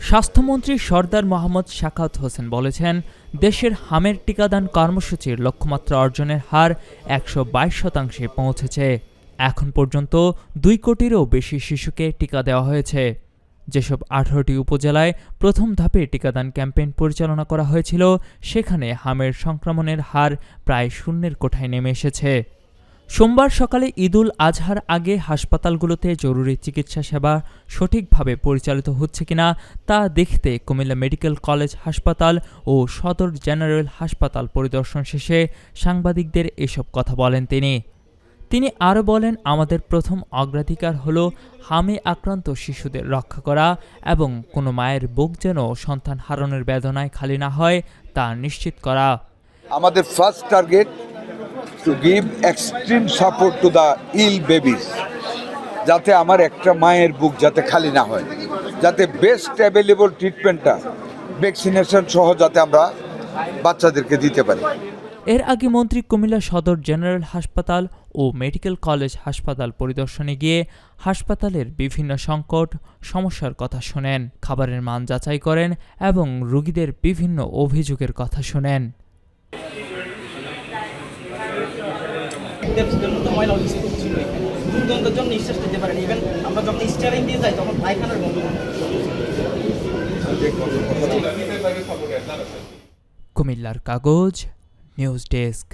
স্বাস্থ্যমন্ত্রী সরদার মোহাম্মদ সাখাওয়াত হোসেন বলেছেন, দেশের হামের টিকাদান কর্মসূচির লক্ষ্যমাত্রা অর্জনের হার ১২২% পৌঁছেছে। এখন পর্যন্ত ২ কোটিরও বেশি শিশুকে টিকা দেওয়া হয়েছে। যেসব ১৮টি উপজেলায় প্রথম ধাপে টিকাদান ক্যাম্পেইন পরিচালনা করা হয়েছিল, সেখানে হামের সংক্রমণের হার প্রায় শূন্যের কোঠায় নেমে এসেছে। সোমবার সকালে ঈদুল আজহার আগে হাসপাতালগুলোতে জরুরি চিকিৎসা সেবা সঠিকভাবে পরিচালিত হচ্ছে কিনা তা দেখতে কুমিল্লা মেডিকেল কলেজ হাসপাতাল ও সদর জেনারেল হাসপাতাল পরিদর্শন শেষে সাংবাদিকদের এসব কথা বলেন তিনি আরও বলেন, আমাদের প্রথম অগ্রাধিকার হল হামে আক্রান্ত শিশুদের রক্ষা করা এবং কোনো মায়ের বুক যেন সন্তান হারানোর বেদনায় খালি না হয় তা নিশ্চিত করা। আমাদের first target to give extreme support to the ill babies, যাতে আমার একটা মায়ের বুক যাতে খালি না হয়, যাতে বেস্ট অ্যাভেলেবল ট্রিটমেন্টটা ভ্যাকসিনেশন সহ যাতে আমরা বাচ্চাদেরকে দিতে পারি। এর আগে মন্ত্রী কুমিল্লা সদর জেনারেল হাসপাতাল ও মেডিকেল কলেজ হাসপাতাল পরিদর্শনে গিয়ে হাসপাতালের বিভিন্ন সংকট সমস্যার কথা শোনেন, খাবারের মান যাচাই করেন এবং রোগীদের বিভিন্ন অভিযোগের কথা শোনেন। কুমিল্লার কাগজ নিউজ ডেস্ক।